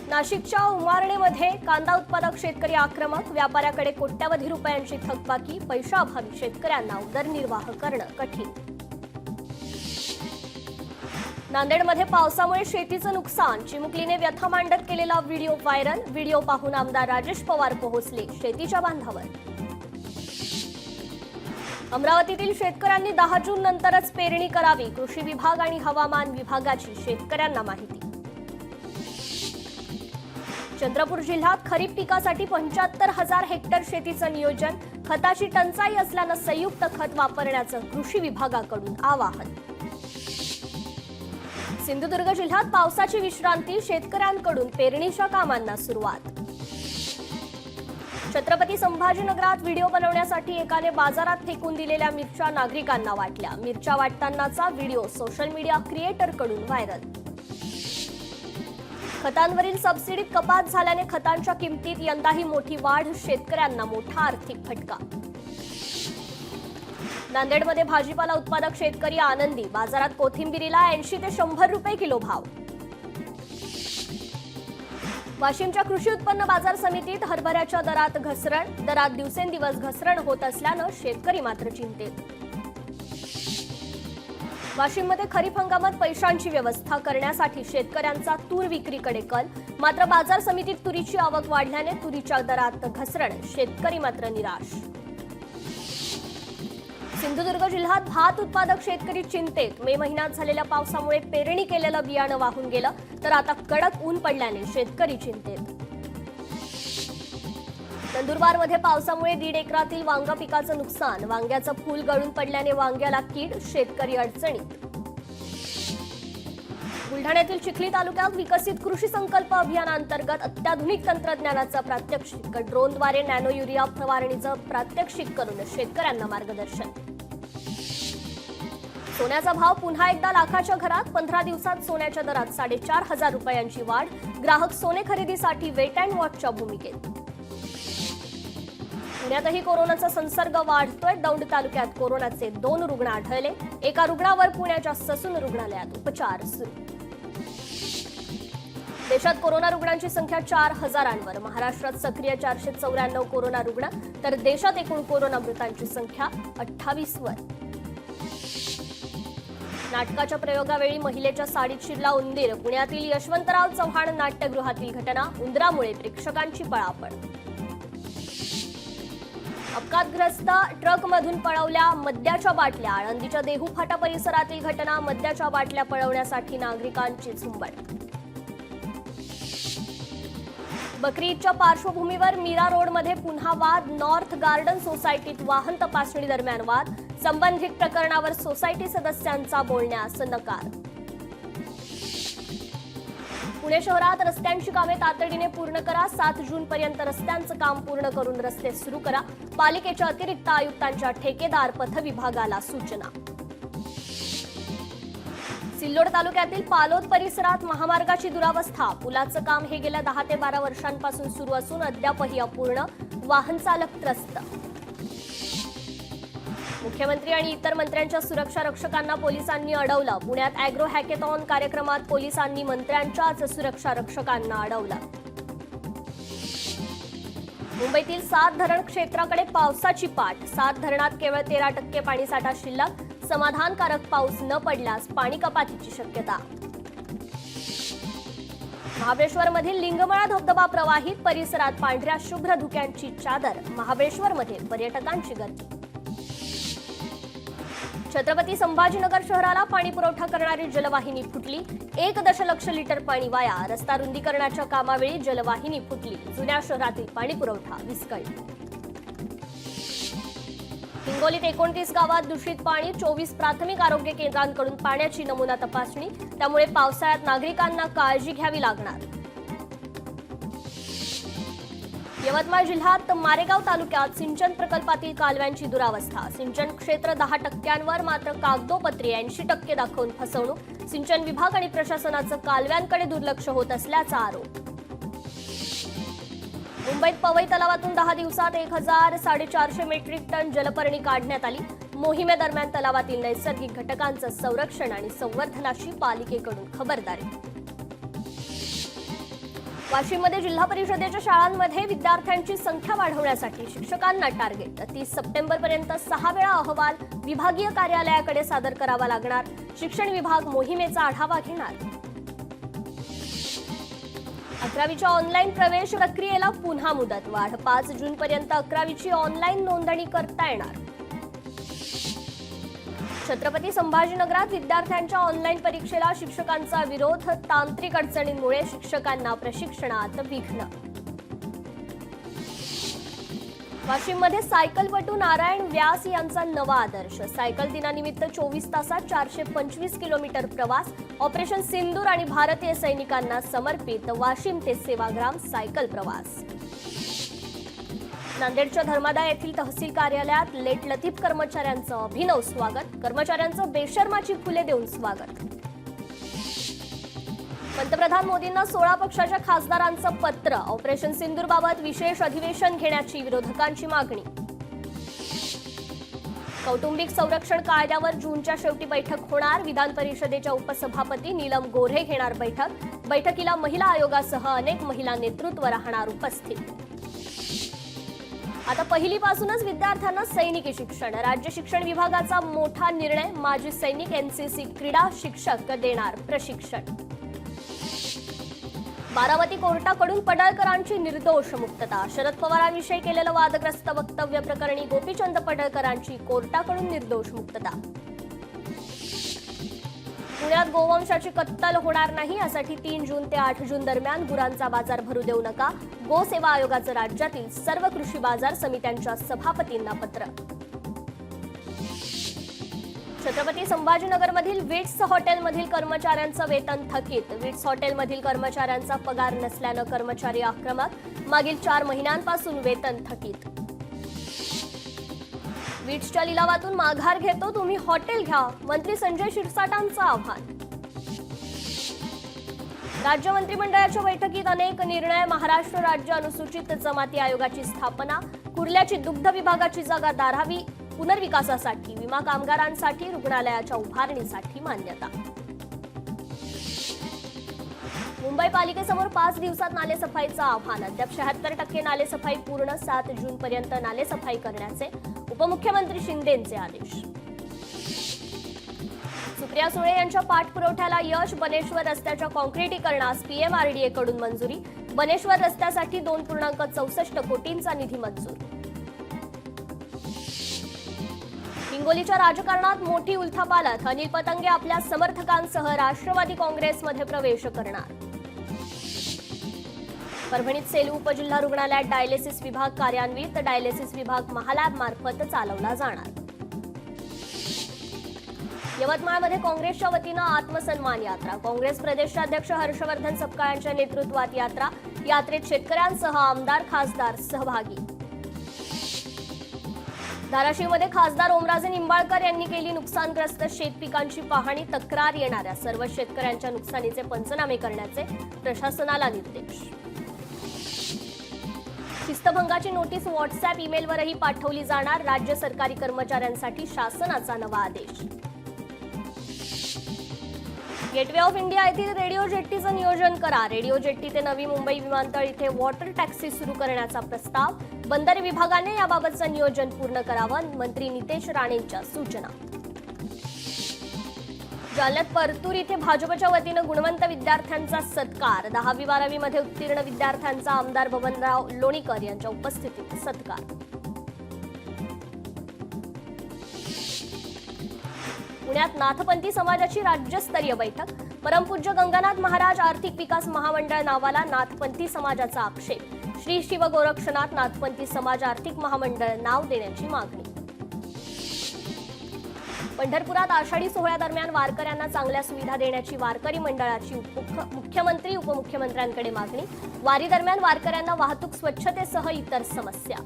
नाशिकच्या उमारणेमध्ये कांदा उत्पादक शेतकरी आक्रमक, व्यापाऱ्याकडे कोट्यवधी रुपयांची थकबाकी, पैशाअभावी शेतकऱ्यांना उदरनिर्वाह करणं कठीण. नांदेडमध्ये पावसामुळे शेतीचं नुकसान, चिमुकलीने व्यथा मांडत केलेला व्हिडिओ व्हायरल. व्हिडिओ पाहून आमदार राजेश पवार पोहोचले शेतीच्या बांधावर. अमरावतीतील शेतकऱ्यांनी 10 जून नंतरच पेरणी करावी, कृषी विभाग आणि हवामान विभागाची शेतकऱ्यांना माहिती. चंद्रपूर जिल्ह्यात खरीप पिकासाठी 75,000 हेक्टर शेतीचं नियोजन, खताची टंचाई असल्यानं संयुक्त खत वापरण्याचं कृषी विभागाकडून आवाहन. सिंधुदुर्ग जिल्ह्यात पावसाची विश्रांती, शेतकऱ्यांकडून पेरणीच्या कामांना सुरुवात. छत्रपती संभाजीनगरात व्हिडिओ बनवण्यासाठी एकाने बाजारात फेकून दिलेल्या मिरच्या नागरिकांना वाटल्या. मिरच्या वाटतानाचा व्हिडिओ सोशल मीडिया क्रिएटरकडून व्हायरल. खतांवरील सबसिडीत कपात झाल्याने खतांच्या किमतीत यंदाही मोठी वाढ, शेतकऱ्यांना मोठा आर्थिक फटका. नांदेडमध्ये भाजीपाला उत्पादक शेतकरी आनंदी, बाजारात कोथिंबिरीला 80 ते 100 रुपये किलो भाव. वाशिमच्या कृषी उत्पन्न बाजार समितीत हरभऱ्याच्या दरात घसरण, दरात दिवसेंदिवस घसरण होत असल्यानं शेतकरी मात्र चिंतेत. वाशिममध्ये खरीप हंगामात पैशांची व्यवस्था करण्यासाठी शेतकऱ्यांचा तूर विक्रीकडे कल, मात्र बाजार समितीत तुरीची आवक वाढल्याने तुरीच्या दरात घसरण, शेतकरी मात्र निराश. सिंधुदुर्ग जिल्ह्यात भात उत्पादक शेतकरी चिंतेत. मे महिन्यात झालेल्या पावसामुळे पेरणी केलेलं बियाणं वाहून गेलं, तर आता कडक ऊन पडल्याने शेतकरी चिंतेत. नंदुरबारमध्ये पावसामुळे 1.5 एकरातील वांगा पिकाचं नुकसान, वांग्याचं फूल गळून पडल्याने वांग्याला कीड, शेतकरी अडचणीत. बुलढाण्यातील चिखली तालुक्यात विकसित कृषी संकल्प अभियानांतर्गत अत्याधुनिक तंत्रज्ञानाचा प्रात्यक्षिक, ड्रोनद्वारे नॅनो युरिया फवारणीचं प्रात्यक्षिक करून शेतकऱ्यांना मार्गदर्शन. सोन्याचा भाव पुन्हा एकदा लाखाच्या घरात, 15 दिवसात सोन्याच्या दरात 4,500 रुपयांची वाढ, ग्राहक सोने खरेदीसाठी वेट अँड वॉचच्या भूमिकेत. पुण्यातही कोरोनाचा संसर्ग वाढतोय. दौंड तालुक्यात कोरोनाचे 2 रुग्ण आढळले. एका रुग्णावर पुण्याच्या ससून रुग्णालयात उपचार सुरू. देशात कोरोना रुग्णांची संख्या 4,000वर. महाराष्ट्रात सक्रिय 494 कोरोना रुग्ण, तर देशात एकूण कोरोना मृतांची संख्या 28वर. नाटकाच्या प्रयोगावेळी महिलेच्या साडीत शिरला उंदीर. पुण्यातील यशवंतराव चव्हाण नाट्यगृहातील घटना, उंदरामुळे प्रेक्षकांची पळापळ. अपघातग्रस्त ट्रकमधून पळवल्या मद्याच्या बाटल्या. आळंदीच्या देहू फाटा परिसरातील घटना, मद्याच्या बाटल्या पळवण्यासाठी नागरिकांची झुंबड. बकरी ईदच्या पार्श्वभूमीवर मीरा रोडमध्ये पुन्हा वाद. नॉर्थ गार्डन सोसायटीत वाहन तपासणी दरम्यान वाद, संबंधित प्रकरणावर सोसायटी सदस्यांचा बोलण्यास नकार. पुणे शहरात रस्त्यांची कामे तातडीने पूर्ण करा. 7 जूनपर्यंत रस्त्यांचं काम पूर्ण करून रस्ते सुरू करा. पालिकेच्या अतिरिक्त आयुक्तांच्या ठेकेदार पथविभागाला सूचना. सिल्लोड तालुक्यातील पालोद परिसरात महामार्गाची दुरावस्था. पुलाचं काम हे गेल्या 10 ते 12 वर्षांपासून सुरू असून अद्यापही अपूर्ण, वाहन चालक त्रस्त. मुख्यमंत्री आणि इतर मंत्र्यांच्या सुरक्षा रक्षकांना पोलिसांनी अडवलं. पुण्यात अॅग्रो हॅकेथॉन कार्यक्रमात पोलिसांनी मंत्र्यांच्याच सुरक्षा रक्षकांना अडवलं. मुंबईतील 7 धरण क्षेत्राकडे पावसाची पाठ. 7 धरणात केवळ 13% पाणीसाठा शिल्लक. समाधानकारक पाऊस न पडल्यास पाणी कपातीची शक्यता. महाबळेश्वरमधील लिंगमळा धबधबा प्रवाहित. परिसरात पांढऱ्या शुभ्र धुक्यांची चादर. महाबळेश्वरमध्ये पर्यटकांची गर्दी. छत्रपती संभाजीनगर शहराला पाणी पुरवठा करणारी जलवाहिनी फुटली. 1 दशलक्ष लिटर पाणी वाया. रस्ता रुंदीकरणाच्या कामावेळी जलवाहिनी फुटली. जुन्या शहरातील पाणी पुरवठा विस्कळीत. हिंगोलीत 29 गावात दूषित पाणी. 24 प्राथमिक आरोग्य केंद्रांकडून पाण्याची नमुना तपासणी. त्यामुळे पावसाळ्यात नागरिकांना काळजी घ्यावी लागणार. यवतमाळ जिल्ह्यात मारेगाव तालुक्यात सिंचन प्रकल्पातील कालव्यांची दुरावस्था. सिंचन क्षेत्र 10%वर, मात्र कागदोपत्री 80% दाखवून फसवणूक. सिंचन विभाग आणि प्रशासनाचं कालव्यांकडे दुर्लक्ष होत असल्याचा आरोप. मुंबईत पवई तलावातून 10 दिवसात 1,450 मेट्रिक टन जलपर्णी काढण्यात आली. मोहिमेदरम्यान तलावातील नैसर्गिक घटकांचं संरक्षण आणि संवर्धनाची पालिकेकडून खबरदारी. वाशिममध्ये जिल्हा परिषदेच्या शाळांमध्ये विद्यार्थ्यांची संख्या वाढवण्यासाठी शिक्षकांना टार्गेट 30 सप्टेंबरपर्यंत 6 वेळा अहवाल विभागीय कार्यालयाकडे सादर करावा लागणार. शिक्षण विभाग मोहिमेचा आढावा घेणार. 11वीच्या ऑनलाईन प्रवेश प्रक्रियेला पुन्हा मुदतवाढ. 5 जूनपर्यंत 11वीची ऑनलाईन नोंदणी करता येणार. छत्रपती संभाजीनगरात विद्यार्थ्यांच्या ऑनलाईन परीक्षेला शिक्षकांचा विरोध. तांत्रिक अडचणींमुळे शिक्षकांना प्रशिक्षणात विघ्न. वाशिममध्ये सायकलपटू नारायण व्यास यांचा नवा आदर्श. सायकल दिनानिमित्त 24 तासात 425 किलोमीटर प्रवास. ऑपरेशन सिंदूर आणि भारतीय सैनिकांना समर्पित वाशिम ते सेवाग्राम सायकल प्रवास. नांदेडच्या धर्मादा येथील तहसील कार्यालयात लेट लतीफ कर्मचाऱ्यांचं अभिनव स्वागत. कर्मचाऱ्यांचं बेशर्माची फुले देऊन स्वागत. पंतप्रधान मोदींना 16 पक्षाच्या खासदारांचं पत्र. ऑपरेशन सिंदूरबाबत विशेष अधिवेशन घेण्याची विरोधकांची मागणी. कौटुंबिक संरक्षण कायद्यावर जूनच्या शेवटी बैठक होणार. विधान परिषदेच्या उपसभापती नीलम गोऱ्हे घेणार बैठक. बैठकीला महिला आयोगासह अनेक महिला नेतृत्व राहणार उपस्थित. आता पहिलीपासूनच विद्यार्थ्यांना सैनिकी शिक्षण. राज्य शिक्षण विभागाचा मोठा निर्णय. माजी सैनिक एनसीसी क्रीडा शिक्षक देणार प्रशिक्षण. बारामती कोर्टाकडून पडळकरांची निर्दोष मुक्तता. शरद पवारांविषयी केलेलं वादग्रस्त वक्तव्य प्रकरणी गोपीचंद पडळकरांची कोर्टाकडून निर्दोष मुक्तता. पुण्यात गोवंशाची कत्तल होणार नाही यासाठी 3 जून ते 8 जून दरम्यान गुरांचा बाजार भरू देऊ नका. गोसेवा आयोगाचं राज्यातील सर्व कृषी बाजार समित्यांच्या सभापतींना पत्र. छत्रपती संभाजीनगरमधील विट्स हॉटेलमधील कर्मचाऱ्यांचं वेतन थकीत. विट्स हॉटेलमधील कर्मचाऱ्यांचा पगार नसल्यानं कर्मचारी आक्रमक. मागील 4 महिन्यांपासून वेतन थकीत. विट्सच्या लिलावातून माघार घेतो, तुम्ही हॉटेल घ्या. मंत्री संजय शिरसाटांचं आव्हान. राज्य मंत्रिमंडळाच्या बैठकीत अनेक निर्णय. महाराष्ट्र राज्य अनुसूचित जमाती आयोगाची स्थापना. कुर्ल्याची दुग्ध विभागाची जागा धारावी. पुनर्विकासासाठी विमा कामगारांसाठी रुग्णालयाच्या उभारणीसाठी मान्यता. मुंबई पालिकेसमोर 5 दिवसात नालेसफाईचं आव्हान. अद्याप 76% नालेसफाई पूर्ण. 7 जूनपर्यंत नालेसफाई करण्याचे उपमुख्यमंत्री शिंदेंचे आदेश. सुप्रिया सुळे यांच्या पाठपुराव्याला यश. बनेश्वर रस्त्याच्या काँक्रिटीकरणास पीएमआरडीए कडून मंजुरी. बनेश्वर रस्त्यासाठी 2.64 कोटींचा निधी मंजूर. हिंगोलीच्या राजकारणात मोठी उलथापालथ. अनिल पतंगे आपल्या समर्थकांसह राष्ट्रवादी काँग्रेसमध्ये प्रवेश करणार. परभणीत सेलू उपजिल्हा रुग्णालयात डायलिसिस विभाग कार्यान्वित. डायलिसिस विभाग महालॅब मार्फत चालवला जाणार. यवतमाळमध्ये काँग्रेसच्या वतीनं आत्मसन्मान यात्रा. काँग्रेस प्रदेशाध्यक्ष हर्षवर्धन सपकाळ यांच्या नेतृत्वात यात्रा. यात्रेत शेतकऱ्यांसह आमदार खासदार सहभागी. धाराशिवमध्ये खासदार ओमराजे निंबाळकर यांनी केली नुकसानग्रस्त शेतपिकांची पाहणी. तक्रार येणाऱ्या सर्व शेतकऱ्यांच्या नुकसानीचे पंचनामे करण्याचे प्रशासनाला निर्देश. शिस्तभंगाची नोटीस व्हॉट्सअॅप ईमेलवरही पाठवली जाणार. राज्य सरकारी कर्मचाऱ्यांसाठी शासनाचा नवा आदेश. गेटवे ऑफ इंडिया येथील रेडिओ जेट्टीचं नियोजन करा. रेडिओ जेट्टी ते नवी मुंबई विमानतळ इथे वॉटर टॅक्सी सुरू करण्याचा प्रस्ताव. बंदर विभागाने याबाबतचं नियोजन पूर्ण करावं. मंत्री नितेश राणेंच्या सूचना. जालन्यात परतूर इथे भाजपच्या वतीनं गुणवंत विद्यार्थ्यांचा सत्कार. 10वी-12वी मध्ये उत्तीर्ण विद्यार्थ्यांचा आमदार बबनराव लोणीकर यांच्या उपस्थितीत सत्कार. पुण्यात नाथपंथी समाजाची राज्यस्तरीय बैठक. परमपूज्य गंगानाथ महाराज आर्थिक विकास महामंडळ नावाला नाथपंथी समाजाचा आक्षेप. श्री शिव गोरक्षनाथ नाथपंथी समाज आर्थिक महामंडळ नाव देण्याची मागणी. पंढरपुरात आषाढी सोहळ्यादरम्यान वारकऱ्यांना चांगल्या सुविधा देण्याची वारकरी मंडळाची मुख्यमंत्री उपमुख्यमंत्र्यांकडे मागणी. वारी दरम्यान वारकऱ्यांना वाहतूक स्वच्छतेसह इतर समस्या.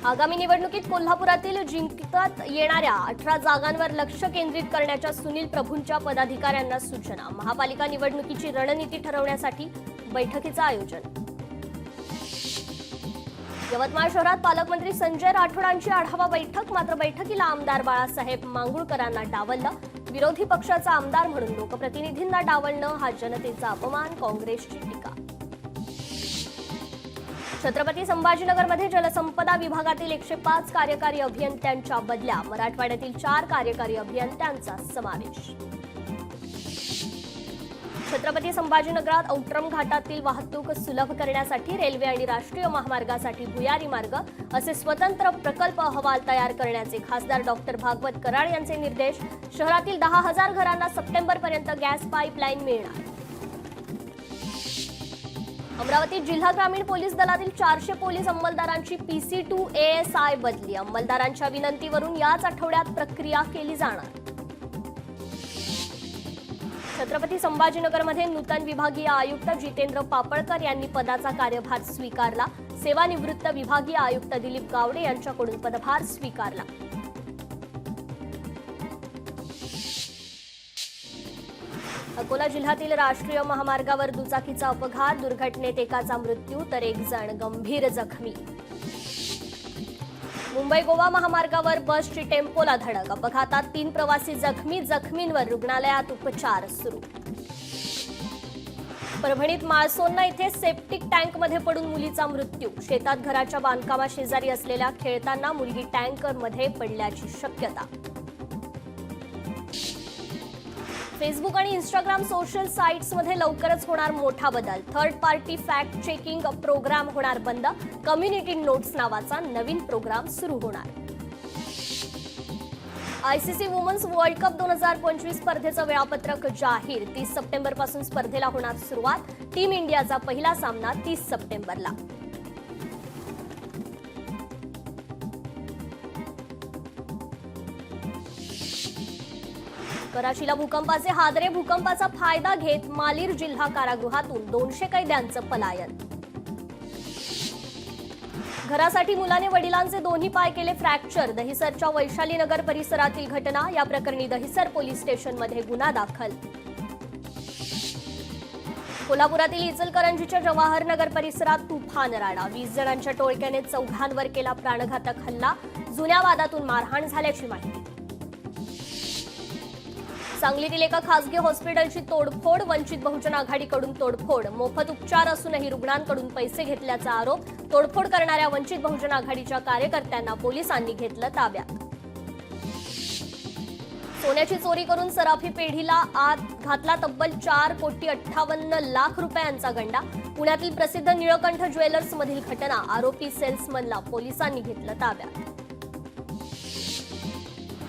आगामी निवडणुकीत कोल्हापुरातील जिंकत येणाऱ्या 18 जागांवर लक्ष केंद्रित करण्याच्या सुनील प्रभूंच्या पदाधिकाऱ्यांना सूचना. महापालिका निवडणुकीची रणनीती ठरवण्यासाठी बैठकीचं आयोजन. यवतमाळ शहरात पालकमंत्री संजय राठोडांची आढावा बैठक. मात्र बैठकीला आमदार बाळासाहेब मांगुळकरांना डावललं. विरोधी पक्षाचा आमदार म्हणून लोकप्रतिनिधींना डावलणं हा जनतेचा अपमान, काँग्रेसची टीका. छत्रपती संभाजीनगरमध्ये जलसंपदा विभागातील 105 कार्यकारी अभियंत्यांच्या बदल्या, मराठवाड्यातील 4 कार्यकारी अभियंत्यांचा समावेश. छत्रपती संभाजीनगरात औट्रम घाटातील वाहतूक सुलभ करण्यासाठी रेल्वे आणि राष्ट्रीय महामार्गासाठी भुयारी मार्ग असे स्वतंत्र प्रकल्प अहवाल तयार करण्याचे खासदार डॉक्टर भागवत कराड यांचे निर्देश. शहरातील 10,000 घरांना सप्टेंबरपर्यंत गॅस पाईपलाईन मिळणार. अमरावतीत जिल्हा ग्रामीण पोलीस दलातील 400 पोलीस अंमलदारांची PC2 ASI बदली. अंमलदारांच्या विनंतीवरून याच आठवड्यात प्रक्रिया केली जाणार. छत्रपती संभाजीनगरमध्ये नूतन विभागीय आयुक्त जितेंद्र पापळकर यांनी पदाचा कार्यभार स्वीकारला. सेवानिवृत्त विभागीय आयुक्त दिलीप गावडे यांच्याकडून पदभार स्वीकारला. अकोला जिल्ह्यातील राष्ट्रीय महामार्गावर दुचाकीचा अपघात. दुर्घटनेत एकाचा मृत्यू तर 1 जण गंभीर जखमी. मुंबई गोवा महामार्गावर बसची टेम्पोला धडक. अपघातात 3 प्रवासी जखमी. जखमींवर रुग्णालयात उपचार सुरू. परभणीत माळसोन्ना इथे सेप्टिक टँकमध्ये पडून मुलीचा मृत्यू. शेतात घराच्या बांधकामाशेजारी असलेल्या खेळताना मुलगी टँकमध्ये पडल्याची शक्यता. फेसबुक आणि इंस्टाग्राम सोशल साईट्समध्ये लवकरच होणार मोठा बदल. Third party fact checking program होणार बंद. कम्युनिटी नोट्स नावाचा नवीन प्रोग्राम सुरू होणार. ICC वुमन्स वर्ल्ड कप 2025 स्पर्धेचं वेळापत्रक जाहीर. 30 सप्टेंबरपासून स्पर्धेला होणार सुरुवात. टीम इंडियाचा पहिला सामना 30 सप्टेंबरला. कराचीला भूकंपाचे हादरे. भूकंपाचा फायदा घेत मालीर जिल्हा कारागृहातून 200 कैद्यांचं पलायन. घरासाठी मुलाने वडिलांचे दोन्ही पाय केले फ्रॅक्चर. दहिसरच्या वैशालीनगर परिसरातील घटना. या प्रकरणी दहिसर पोलीस स्टेशनमध्ये गुन्हा दाखल. कोल्हापुरातील इचलकरंजीच्या जवाहरनगर परिसरात तुफान राडा. 20 जणांच्या टोळक्याने 4घांवर केला प्राणघातक हल्ला. जुन्या वादातून मारहाण झाल्याची माहिती. सांगलीतील एका खासगी हॉस्पिटलची तोडफोड. वंचित बहुजन आघाडीकडून तोडफोड. मोफत उपचार असूनही रुग्णांकडून पैसे घेतल्याचा आरोप. तोडफोड करणाऱ्या वंचित बहुजन आघाडीच्या कार्यकर्त्यांना पोलिसांनी घेतलं ताब्यात. सोन्याची चोरी करून सराफी पेढीला आत घातला. तब्बल 4,58,00,000 रुपयांचा गंडा. पुण्यातील प्रसिद्ध निळकंठ ज्वेलर्समधील घटना. आरोपी सेल्समनला पोलिसांनी घेतलं ताब्यात.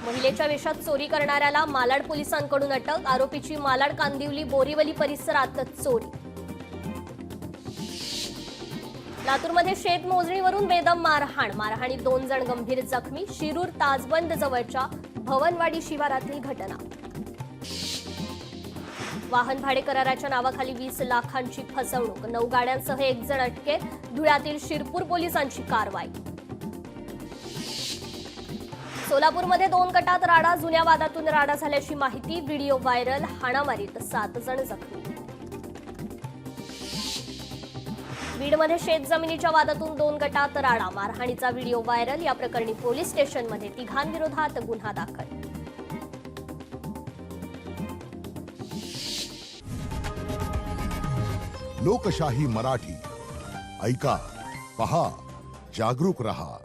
महिलेच्या वेशात चोरी करणाऱ्याला मालाड पोलिसांकडून अटक. आरोपीची मालाड कांदिवली बोरीवली परिसरात चोरी. लातूरमध्ये शेतमोजणीवरून बेदम मारहाण. मारहाणीत 2 जण गंभीर जखमी. शिरूर ताजबंद जवळच्या भवनवाडी शिवारातील घटना. वाहन भाडे कराराच्या नावाखाली 20 लाखांची फसवणूक. 9 गाड्यांसह 1 जण अटकेत. धुळ्यातील शिरपूर पोलिसांची कारवाई. सोलापूरमध्ये 2 गटात राडा. जुन्या वादातून राडा झाल्याची माहिती. Video viral. हाणामारीत 7 जण जखमी. बीडमध्ये शेतजमिनीच्या वादातून 2 गटात राडा. मारहाणीचा व्हिडिओ व्हायरल. या प्रकरणी पोलीस स्टेशनमध्ये 3घांविरोधात गुन्हा दाखल. लोकशाही मराठी ऐका, पहा, जागरूक रहा.